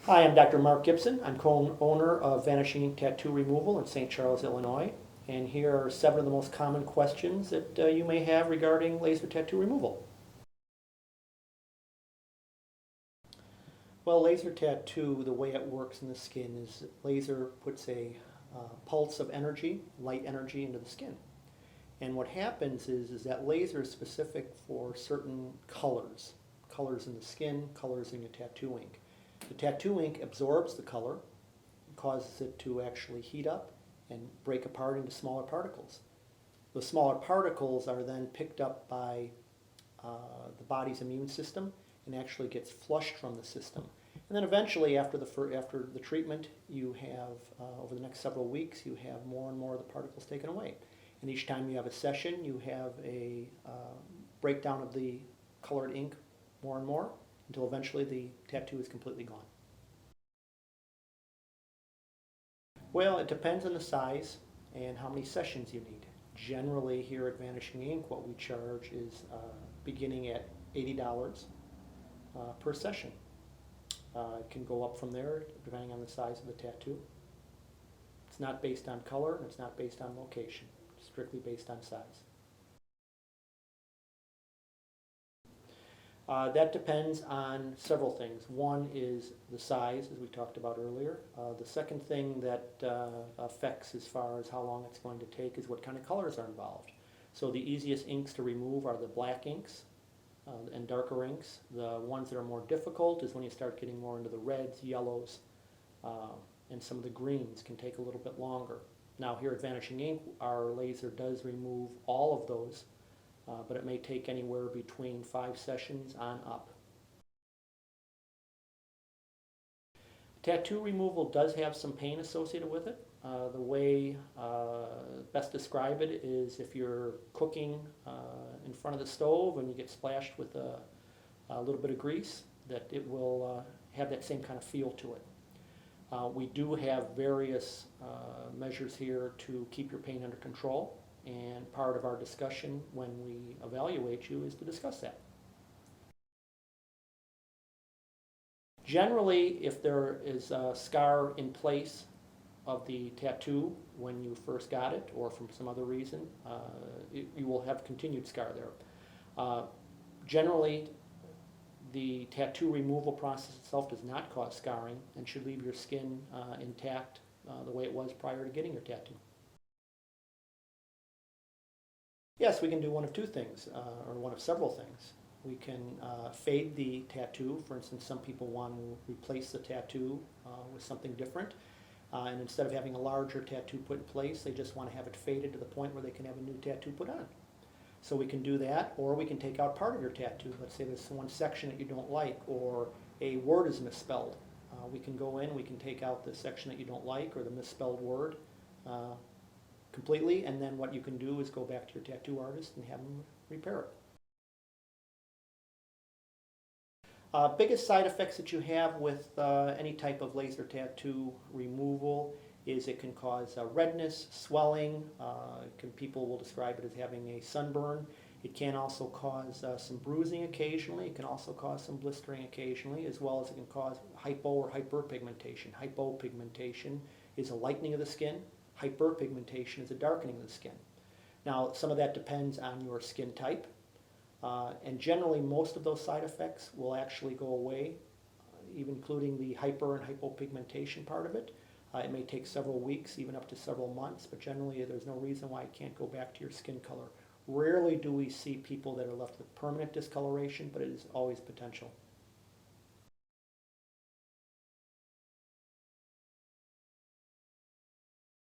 Hi, I'm Dr. Mark Gibson. I'm co-owner of Vanishing Ink Tattoo Removal in St. Charles, Illinois. And here are 7 of the most common questions that you may have regarding laser tattoo removal. Well, laser tattoo, the way it works in the skin is laser puts a pulse of energy, light energy, into the skin. And what happens is that laser is specific for certain colors in the skin, colors in your tattoo ink. The tattoo ink absorbs the color, causes it to actually heat up and break apart into smaller particles. Those smaller particles are then picked up by the body's immune system and actually gets flushed from the system. And then eventually, after the treatment, you have, over the next several weeks, you have more and more of the particles taken away. And each time you have a session, you have a breakdown of the colored ink more and more, until eventually the tattoo is completely gone. Well, it depends on the size and how many sessions you need. Generally, here at Vanishing Ink, what we charge is beginning at $80 per session. It can go up from there depending on the size of the tattoo. It's not based on color, and it's not based on location. It's strictly based on size. That depends on several things. One is the size, as we talked about earlier. The second thing that affects as far as how long it's going to take is what kind of colors are involved. So the easiest inks to remove are the black inks and darker inks. The ones that are more difficult is when you start getting more into the reds, yellows, and some of the greens can take a little bit longer. Now here at Vanishing Ink, our laser does remove all of those, but it may take anywhere between 5 sessions on up. Tattoo removal does have some pain associated with it. The way best describe it is if you're cooking in front of the stove and you get splashed with a little bit of grease, that it will have that same kind of feel to it. We do have various measures here to keep your pain under control, and part of our discussion when we evaluate you is to discuss that. Generally, if there is a scar in place of the tattoo when you first got it, or from some other reason, you will have continued scar there. Generally, the tattoo removal process itself does not cause scarring and should leave your skin intact the way it was prior to getting your tattoo. Yes, we can do one of 2 things, or one of several things. We can fade the tattoo. For instance, some people want to replace the tattoo with something different. And instead of having a larger tattoo put in place, they just want to have it faded to the point where they can have a new tattoo put on. So we can do that, or we can take out part of your tattoo. Let's say there's one section that you don't like, or a word is misspelled. We can go in, we can take out the section that you don't like, or the misspelled word completely, and then what you can do is go back to your tattoo artist and have them repair it. Biggest side effects that you have with any type of laser tattoo removal is it can cause redness, swelling. People will describe it as having a sunburn. It can also cause some bruising occasionally. It can also cause some blistering occasionally, as well as it can cause hypo or hyperpigmentation. Hypopigmentation is a lightening of the skin. Hyperpigmentation is a darkening of the skin. Now, some of that depends on your skin type. And generally, most of those side effects will actually go away, even including the hyper and hypopigmentation part of it. It may take several weeks, even up to several months, but generally there's no reason why it can't go back to your skin color. Rarely do we see people that are left with permanent discoloration, but it is always potential.